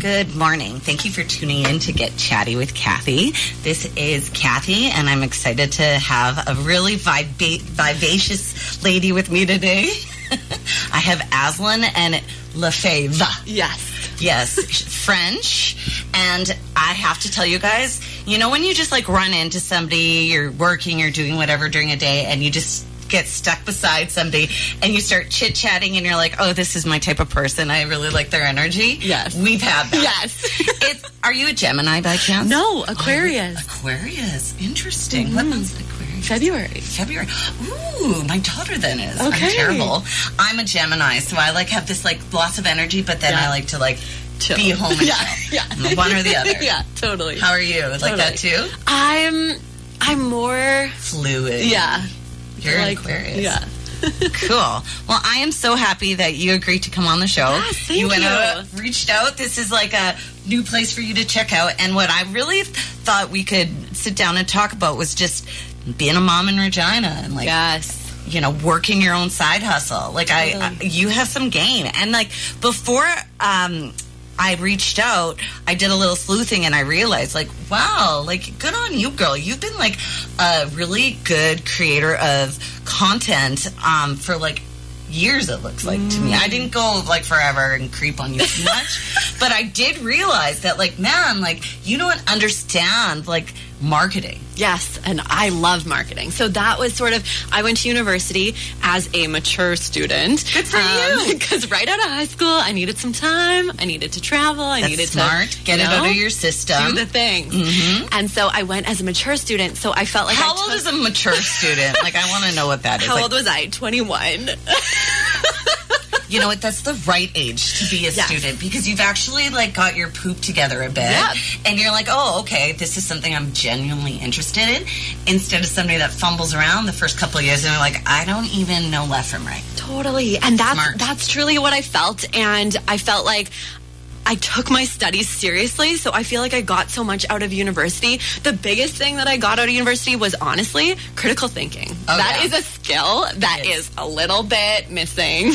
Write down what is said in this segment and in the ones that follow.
Good morning. Thank you for tuning in to Get Chatty with Kathy. This is Kathy, and I'm excited to have a really vivacious lady with me today. I have Azlynn and Lefebvre. Yes, French. And I have to tell you guys, you know when you just like run into somebody, you're working, you're doing whatever during a day, and you just get stuck beside somebody and you start chit-chatting and you're like, oh, this is my type of person. I really like their energy. Yes. We've had that. Yes. Are you a Gemini by chance? No, Aquarius. Oh, Aquarius. Interesting. Mm-hmm. What month's Aquarius? February. Ooh, my daughter then is. Okay. I'm terrible. I'm a Gemini, so I like have this like lots of energy, but then I like to like chill. Be home and chill. Yeah. I'm one or the other. Yeah, totally. How are you? Like that too? I'm more fluid. Yeah. You're like, an Aquarius. Yeah. Cool. Well, I am so happy that you agreed to come on the show. Yes, thank you. Reached out. This is like a new place for you to check out. And what I really thought we could sit down and talk about was just being a mom in Regina and like, you know, working your own side hustle. Like you have some game. And like before, I reached out, I did a little sleuthing, and I realized, like, wow, like, good on you, girl. You've been, like, a really good creator of content for, like, years, it looks like to me. I didn't go, like, forever and creep on you too much, but I did realize that, like, man, like, you don't understand, like, marketing. Yes, and I love marketing. So that was sort of, I went to university as a mature student. Good for you. Because right out of high school, I needed some time. I needed to travel. I needed to get it out of your system. Do the things. Mm-hmm. And so I went as a mature student. So I felt like How old is a mature student? Like, I want to know what that is. How old was I? 21. You know what? That's the right age to be a student because you've actually like got your poop together a bit, and you're like, oh, okay, this is something I'm genuinely interested in. Instead of somebody that fumbles around the first couple of years and they're like, I don't even know left from right. Totally, and that's truly what I felt, and I felt like I took my studies seriously, so I feel like I got so much out of university. The biggest thing that I got out of university was, honestly, critical thinking. Oh, that is a skill that is a little bit missing.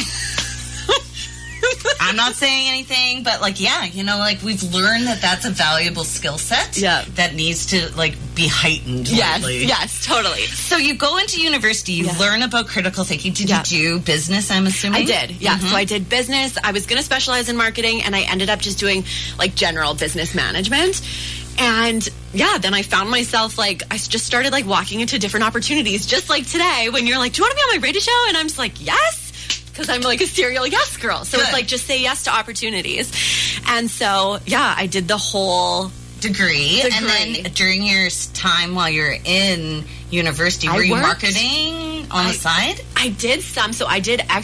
I'm not saying anything, but like, you know, like we've learned that that's a valuable skill set that needs to like be heightened. Yes, totally. So you go into university, you learn about critical thinking. Did you do business, I'm assuming? I did, So I did business. I was going to specialize in marketing, and I ended up just doing like general business management. And then I found myself like, I just started like walking into different opportunities, just like today when you're like, do you want to be on my radio show? And I'm just like, yes. Because I'm like a serial yes girl. So it's like, just say yes to opportunities. And so, I did the whole degree. And then during your time while you're in university, were you marketing on the side? I did some. So I did I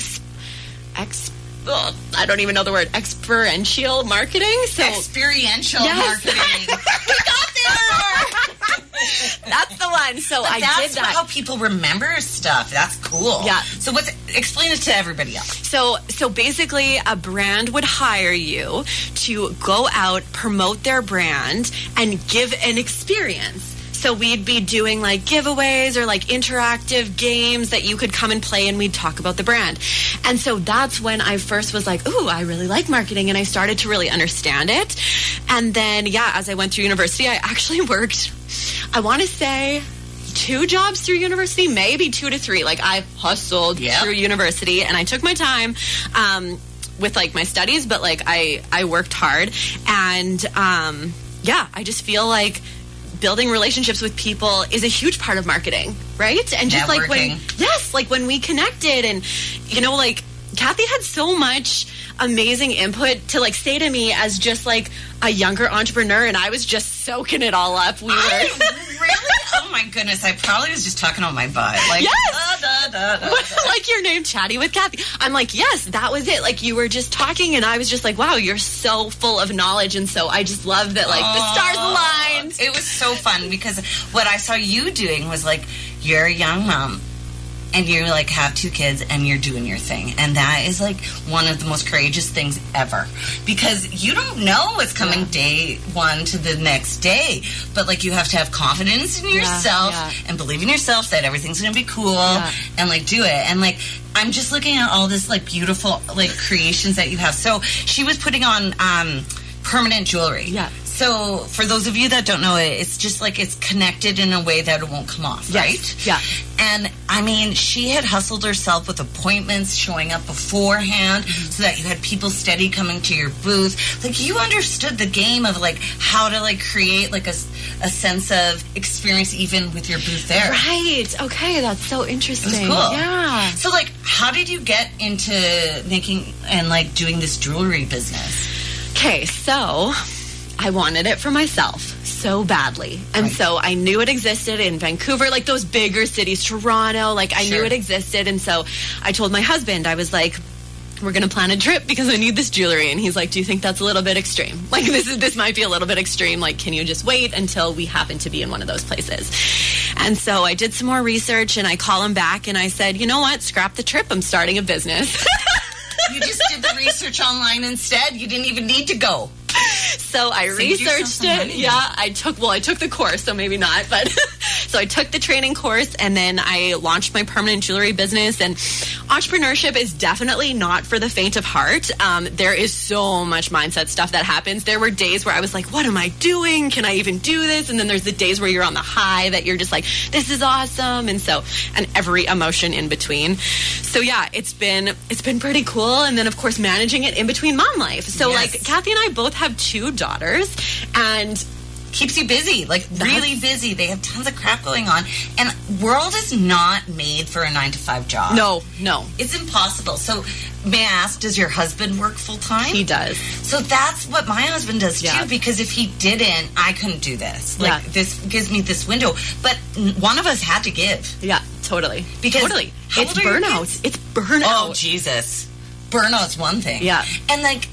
don't even know the word, experiential marketing. So experiential marketing. We got there. That's the one. So I did that. That's how people remember stuff. That's cool. Yeah. So explain it to everybody else. So basically, a brand would hire you to go out, promote their brand, and give an experience. So we'd be doing like giveaways or like interactive games that you could come and play, and we'd talk about the brand. And so that's when I first was like, ooh, I really like marketing, and I started to really understand it. And then, as I went through university, I actually worked, I want to say 2 jobs through university, maybe 2 to 3. Like I hustled through university, and I took my time with like my studies, but like I worked hard. And I just feel like building relationships with people is a huge part of marketing, right? And just like when we connected, and you know, like Kathy had so much amazing input to like say to me as just like a younger entrepreneur, and I was just soaking it all up. Really? Oh my goodness, I probably was just talking on my butt. Like, like your name, Chatty with Kathy. I'm like, yes, that was it. Like you were just talking, and I was just like, wow, you're so full of knowledge. And so I just love that, like the stars aligned. It was so fun because what I saw you doing was like, you're a young mom, and you like have 2 kids and you're doing your thing, and that is like one of the most courageous things ever, because you don't know what's coming day one to the next day, but like you have to have confidence in yourself and believe in yourself that everything's gonna be cool and like do it. And like I'm just looking at all this like beautiful like creations that you have. So she was putting on permanent jewelry. Yeah. So for those of you that don't know it, it's just like it's connected in a way that it won't come off, right? Yeah. And I mean, she had hustled herself with appointments, showing up beforehand, so that you had people steady coming to your booth. Like, you understood the game of like how to like create like a sense of experience even with your booth there. Right. Okay, that's so interesting. It was cool. Yeah. So like, how did you get into making and like doing this jewelry business? Okay, so I wanted it for myself so badly. And so I knew it existed in Vancouver, like those bigger cities, Toronto, like I knew it existed. And so I told my husband, I was like, we're going to plan a trip because I need this jewelry. And he's like, do you think that's a little bit extreme? Like, this might be a little bit extreme. Like, can you just wait until we happen to be in one of those places? And so I did some more research and I call him back and I said, you know what? Scrap the trip. I'm starting a business. You just did the research online instead. You didn't even need to go. So I researched it. Yeah, I took the course, so maybe not, but so I took the training course and then I launched my permanent jewelry business. And entrepreneurship is definitely not for the faint of heart. There is so much mindset stuff that happens. There were days where I was like, what am I doing? Can I even do this? And then there's the days where you're on the high that you're just like, this is awesome. And every emotion in between. So yeah, it's been pretty cool. And then of course managing it in between mom life. So like Kathy and I both have 2 daughters and keeps you busy, like really busy. They have tons of crap going on, and world is not made for a 9-to-5 job. No, it's impossible. So may I ask, does your husband work full time? He does. So that's what my husband does too, because if he didn't, I couldn't do this. Like this gives me this window, but one of us had to give. Yeah, totally. Because it's burnout. It's burnout. Oh Jesus, burnout's one thing. Yeah, and like,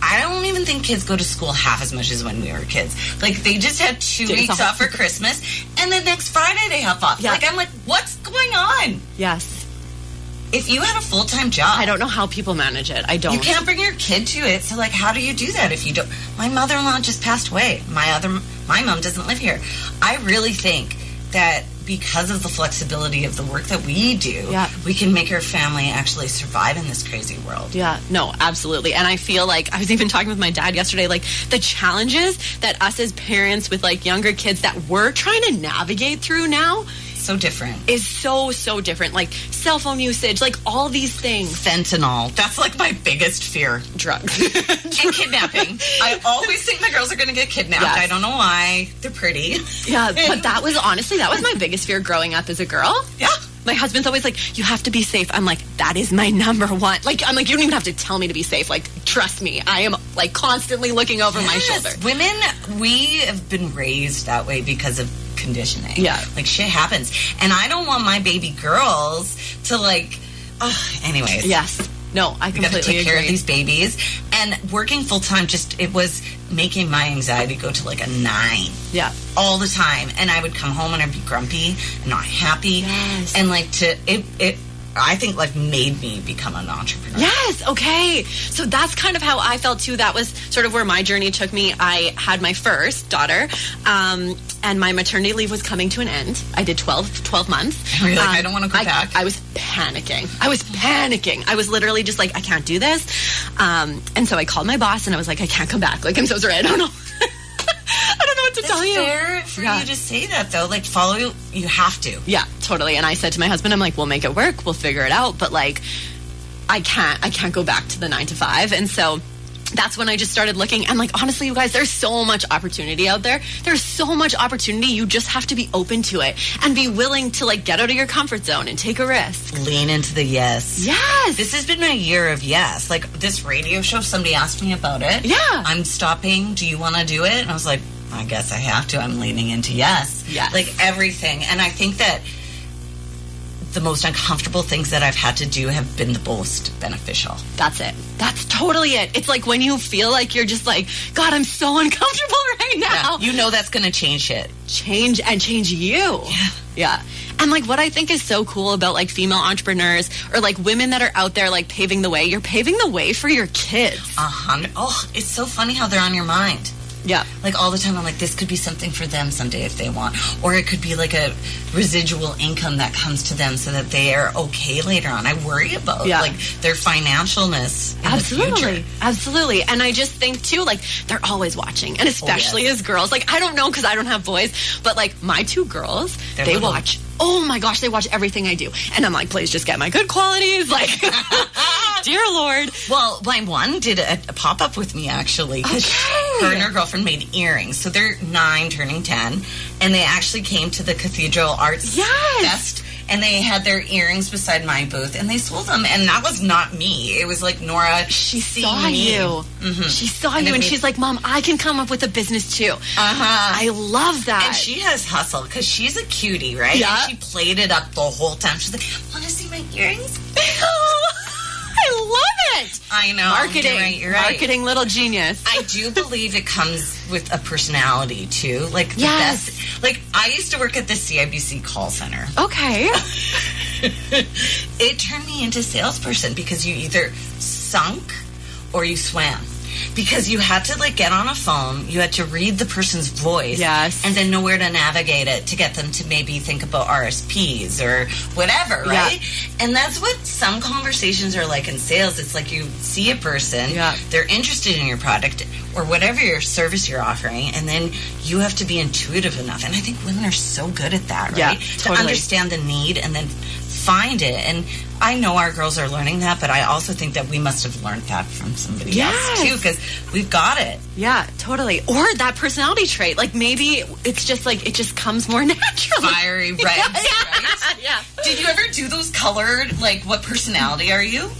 I don't even think kids go to school half as much as when we were kids. Like, they just had 2 weeks off for Christmas, and then next Friday they have off. Yeah. Like, I'm like, what's going on? Yes. If you had a full-time job... I don't know how people manage it. I don't. You can't bring your kid to it, so, like, how do you do that if you don't... My mother-in-law just passed away. My mom doesn't live here. I really think that because of the flexibility of the work that we do, we can make our family actually survive in this crazy world. Yeah, no, absolutely. And I feel like, I was even talking with my dad yesterday, like the challenges that us as parents with like younger kids that we're trying to navigate through now so different. Is so different. Like cell phone usage, like all these things. Fentanyl. That's like my biggest fear. Drugs. And kidnapping. I always think the girls are going to get kidnapped. Yes. I don't know why. They're pretty. Yeah, but that was my biggest fear growing up as a girl. Yeah. My husband's always like, you have to be safe. I'm like, that is my number one. Like, I'm like, you don't even have to tell me to be safe. Like, trust me. I am like constantly looking over my shoulder. Women, we have been raised that way because of conditioning. Yeah. Like, shit happens. And I don't want my baby girls to like, anyways. Yes. No, I completely agree. Got to take care of these babies. And working full-time it was making my anxiety go to like a 9. Yeah. All the time. And I would come home and I'd be grumpy and not happy. Yes. And like I think like made me become an entrepreneur. Yes, okay. So that's kind of how I felt too. That was sort of where my journey took me. I had my first daughter, and my maternity leave was coming to an end. I did 12 months. And you're like, I don't want to go back. I was panicking. I was literally just like, I can't do this. And so I called my boss and I was like, I can't come back. Like, I'm so sorry. I don't know. I don't know what to tell you. It's fair for you to say that, though. Like, follow, you have to. Yeah, totally. And I said to my husband, I'm like, we'll make it work. We'll figure it out. But, like, I can't go back to the 9 to 5. And so that's when I just started looking. And, like, honestly, you guys, there's so much opportunity out there. There's so much opportunity. You just have to be open to it and be willing to, like, get out of your comfort zone and take a risk. Lean into the yes. Yes. This has been my year of yes. Like, this radio show, somebody asked me about it. Yeah. I'm stopping. Do you want to do it? And I was like, I guess I have to. I'm leaning into yes. Yes. Like, everything. And I think that the most uncomfortable things that I've had to do have been the most beneficial. That's it. That's totally it. It's like when you feel like you're just like, God, I'm so uncomfortable right now. Yeah. You know that's going to change shit. Change you. Yeah. Yeah. And like what I think is so cool about like female entrepreneurs or like women that are out there like paving the way, you're paving the way for your kids. 100. Oh, it's so funny how they're on your mind. Yeah. Like, all the time, I'm like, this could be something for them someday if they want. Or it could be like a residual income that comes to them so that they are okay later on. I worry about, like, their financialness in the future. Absolutely. And I just think, too, like, they're always watching. And especially as girls. Like, I don't know because I don't have boys. But, like, my 2 girls, they watch. Oh, my gosh, they watch everything I do. And I'm like, please just get my good qualities. Like, dear Lord. Well, my one did a pop-up with me, actually. Her and her girlfriend made earrings. So they're 9, turning 10. And they actually came to the Cathedral Arts Fest. And they had their earrings beside my booth. And they sold them. And that was not me. It was like Nora. She saw you. Mm-hmm. She saw you. And she's like, Mom, I can come up with a business too. I love that. And she has hustle because she's a cutie, right? Yeah. And she played it up the whole time. She's like, want to see my earrings? I love it. I know. Marketing. You're right. Marketing little genius. I do believe it comes with a personality, too. Like, the best. Like, I used to work at the CIBC call center. Okay. It turned me into a salesperson because you either sunk or you swam. Because you had to, like, get on a phone, you had to read the person's voice, and then know where to navigate it to get them to maybe think about RSPs or whatever, right? And that's what some conversations are like in sales. It's like you see a person, they're interested in your product or whatever your service you're offering, and then you have to be intuitive enough. And I think women are so good at that, right? Yeah, to understand the need and then find it. And I know our girls are learning that, but I also think that we must have learned that from somebody else too, because we've got it. Yeah, totally. Or that personality trait. Like, maybe it's just like, it just comes more naturally. Fiery red, right? Yeah. Did you ever do those colored, like, what personality are you?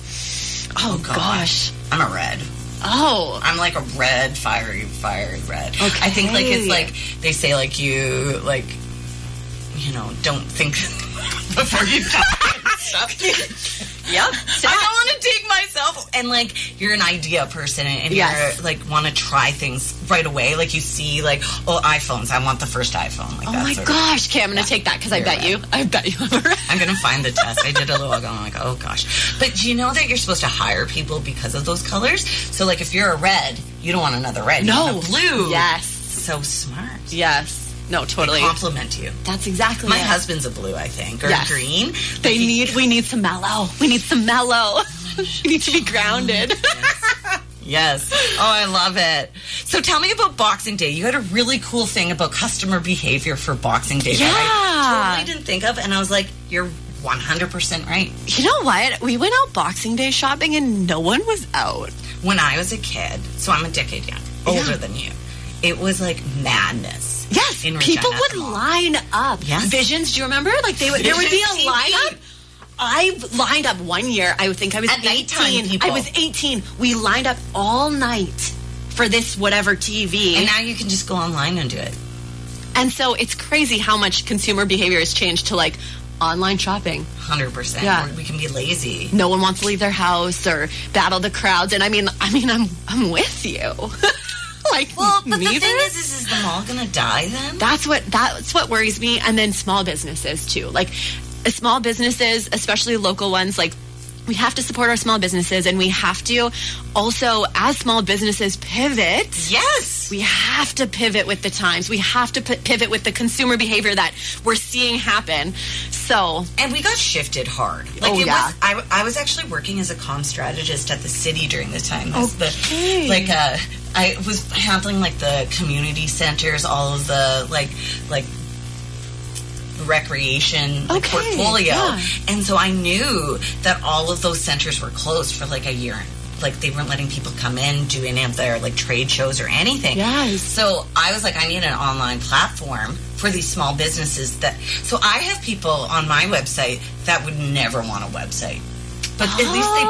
Oh gosh. I'm a red. Oh. I'm like a red, fiery red. Okay. I think, like, it's like, they say, like, you, like, you know, don't think before you talk and stuff. Yep. I don't want to dig myself. And, like, you're an idea person and you're, like, want to try things right away. Like, you see, like, oh, iPhones. I want the first iPhone. Like, oh, my gosh. Okay, I'm going to take that because I bet you I'm a red. I'm going to find the test. I did a little ago. I'm like, oh, gosh. But do you know that you're supposed to hire people because of those colors? So, like, if you're a red, you don't want another red. No. You want a blue. Yes. So smart. Yes. No, totally. They compliment you. That's exactly My husband's a blue, I think, or green. We need some mellow. We need some mellow. We need to be grounded. Yes. Oh, I love it. So tell me about Boxing Day. You had a really cool thing about customer behavior for Boxing Day that I totally didn't think of, and I was like, you're 100% right. You know what? We went out Boxing Day shopping and no one was out. When I was a kid, so I'm a decade older than you, it was like madness. Yes, people would line up. Yes. Visions, do you remember? Like there would be a lineup. I lined up one year. I think I was 18. I was 18. We lined up all night for this whatever TV. And now you can just go online and do it. And so it's crazy how much consumer behavior has changed to, like, online shopping. 100%. Yeah. We can be lazy. No one wants to leave their house or battle the crowds. And I mean, I'm with you. Like, well, but the thing is the mall gonna die then? That's what worries me. And then small businesses too. Like, small businesses, especially local ones, like, we have to support our small businesses, and we have to also, as small businesses, pivot. Yes. We have to pivot with the times. We have to pivot with the consumer behavior that we're seeing happen. So, and we got shifted hard. Like, I was actually working as a comm strategist at the city during this time. I was handling, like, the community centers, all of the, like recreation portfolio. Yeah. And so I knew that all of those centers were closed for, like, a year. Like, they weren't letting people come in, do any of their, like, trade shows or anything. Yes. So I was like, I need an online platform for these small businesses so I have people on my website that would never want a website. But at least they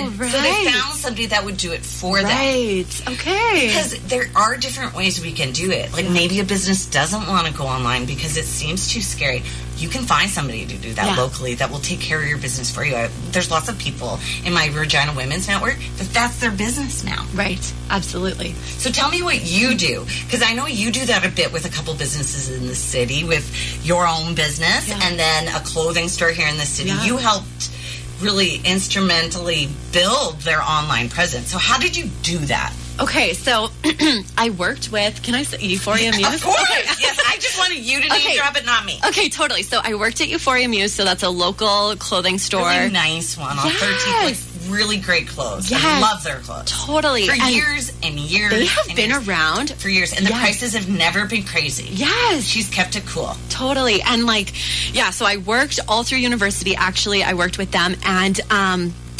pivoted. Right. So they found somebody that would do it for them. Right. Okay. Because there are different ways we can do it. Like, maybe a business doesn't want to go online because it seems too scary. You can find somebody to do that locally that will take care of your business for you. There's lots of people in my Regina Women's Network that's their business now. Right. Absolutely. So tell me what you do. Because I know you do that a bit with a couple businesses in the city, with your own business and then a clothing store here in the city. You helped really instrumentally build their online presence. So how did you do that? Okay, so I worked with, can I say Euphoria Muse? Of course. Okay. Yes, I just wanted you to name drop it, not me. Okay, totally. So I worked at Euphoria Muse, so that's a local clothing store. Really nice one on 13th. Like, really great clothes. Yes. I love their clothes. Totally. For years and years. They have been around. For years. And the prices have never been crazy. Yes. She's kept it cool. Totally. And like, so I worked all through university. Actually, I worked with them, and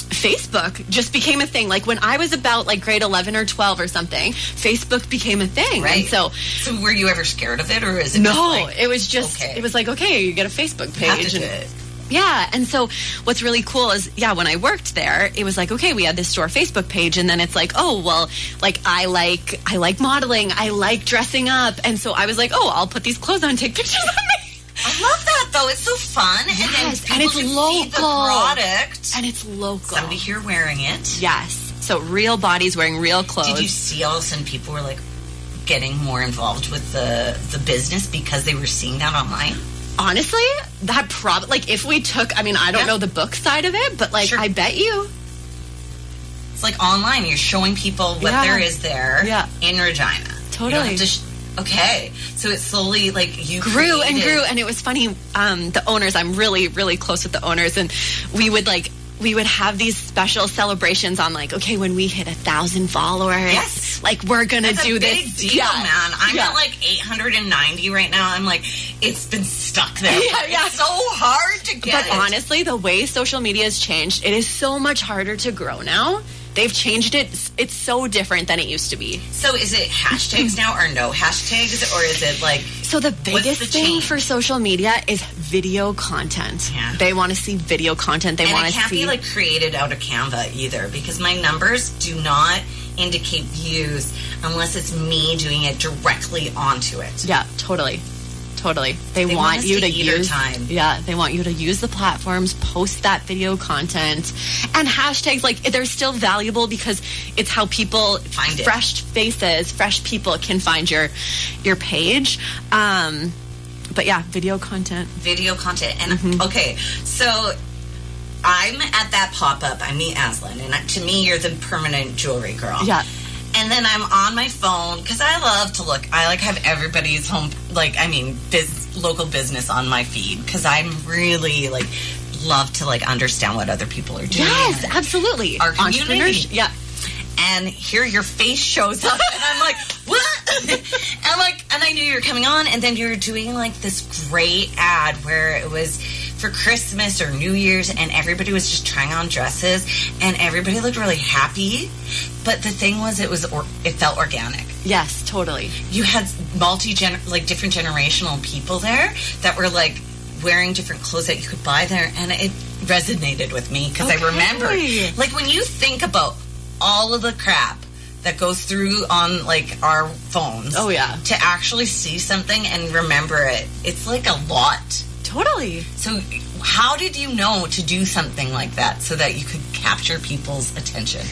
Facebook just became a thing. Like when I was about like grade 11 or 12 or something, Facebook became a thing. Right. And so were you ever scared of it, or is it it was just, it was like, okay, you get a Facebook page. You have to do it. Yeah, and so what's really cool is, when I worked there, it was like, okay, we had this store Facebook page, and then it's like, oh, well, like, I like modeling, I like dressing up, and so I was like, oh, I'll put these clothes on and take pictures of me. I love that, though. It's so fun. Yes, and it's local. See the product. And it's local. Somebody here wearing it. Yes. So real bodies wearing real clothes. Did you see all of a sudden people were, like, getting more involved with the business because they were seeing that online? Honestly, that like, if we took, I mean, I don't know the book side of it, but, like, I bet you. It's like online. You're showing people what there is there in Regina. Totally. Okay. So it slowly, like, you grew and grew. And it was funny. The owners, I'm really, really close with the owners. And we would have these special celebrations on, like, okay, when we hit 1,000 followers, like, we're gonna do this. Big deal, man. I'm at like 890 right now. I'm like, it's been stuck there. It's so hard to get. But honestly, the way social media has changed, it is so much harder to grow now. They've changed it. It's so different than it used to be. So is it hashtags now or no hashtags? Or is it like... So the biggest thing for social media is video content. Yeah. They want to see video content. They want to see... And it can't be like created out of Canva either, because my numbers do not indicate views unless it's me doing it directly onto it. Yeah, totally. Totally. They want you to use time. Yeah, they want you to use the platforms, post that video content, and hashtags, like, they're still valuable because it's how people find fresh faces, fresh people can find your page. But yeah, video content. Video content. And okay, so I'm at that pop-up. I meet Azlynn, and to me, you're the permanent jewelry girl. Yeah. And then I'm on my phone because I love to look. I like have everybody's home, local business on my feed because I'm really love to understand what other people are doing. Yes, absolutely. Our community. Yeah. And here your face shows up, and I'm like, what? and I knew you were coming on, and then you were doing this great ad where it was for Christmas or New Year's, and everybody was just trying on dresses, and everybody looked really happy. But the thing was, it felt organic. Yes, totally. You had different generational people there that were wearing different clothes that you could buy there, and it resonated with me because I remember, when you think about all of the crap that goes through on our phones. Oh yeah. To actually see something and remember it, it's a lot. Totally. So how did you know to do something like that so that you could capture people's attention?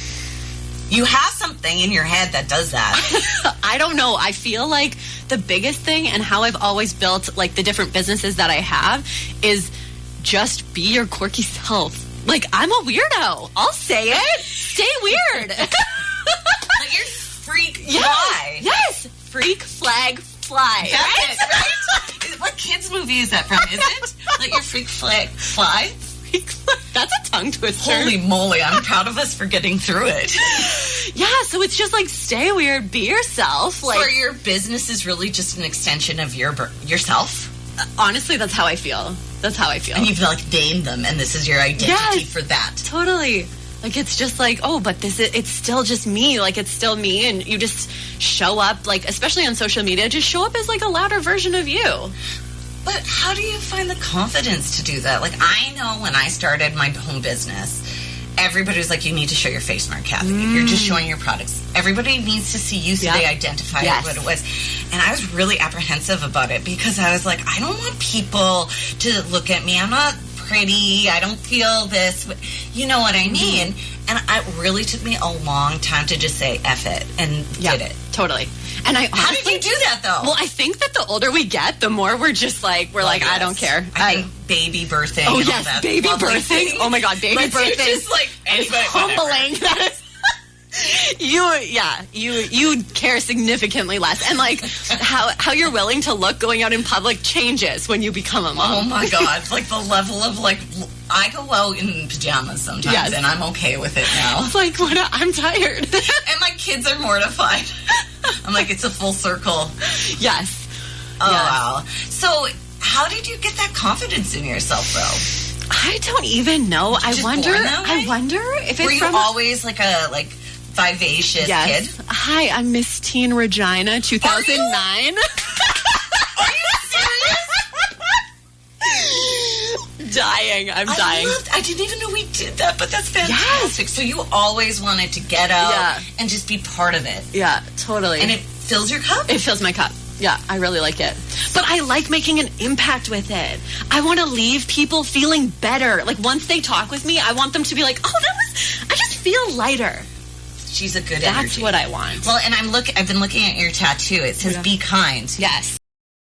You have something in your head that does that. I don't know. I feel like the biggest thing and how I've always built the different businesses that I have is just be your quirky self. I'm a weirdo. I'll say it. Stay weird. You're freak fly. Yes. Freak flag fly. That's it, right? What kids movie is that from? Is it? Your freak flag fly? Freak flag. That's a tongue twister. Holy moly. I'm proud of us for getting through it. Yeah, so it's just stay weird, be yourself. So your business is really just an extension of yourself? Honestly, that's how I feel. That's how I feel. And you've named them, and this is your identity for that. Totally. It's just but it's still just me. It's still me, and you just show up, especially on social media, just show up as a louder version of you. But how do you find the confidence to do that? I know when I started my home business, everybody was you need to show your face, Mark Kathy. You're just showing your products. Everybody needs to see you so they identify what it was. And I was really apprehensive about it because I was I don't want people to look at me. I'm not pretty. I don't feel this. You know what I mean? And it really took me a long time to just say F it and did it. Totally. And how did you do that though? Well, I think that the older we get, the more we're just I don't care. I think baby birthing. Oh and yes, all that baby birthing. Oh my God, baby birthing. Just humbling. That is. you care significantly less. And like how you're willing to look going out in public changes when you become a mom. Oh my God. Like the level of like, I go out in pajamas sometimes and I'm okay with it now. It's like, I'm tired. And my kids are mortified. I'm like, it's a full circle. Yes. Oh, wow. So how did you get that confidence in yourself, though? I don't even know. I wonder if it's Were you always like a vivacious kid? Hi, I'm Miss Teen Regina 2009. Are you serious? Dying. I'm dying. I didn't even know we did that, but that's fantastic. Yes. So you always wanted to get out and just be part of it. Yeah, totally. And it fills your cup? It fills my cup. Yeah, I really like it. But I like making an impact with it. I want to leave people feeling better. Like, once they talk with me, I want them to be like, I just feel lighter. She's a good energy. That's what I want. Well, and I've been looking at your tattoo. It says, be kind. Yes.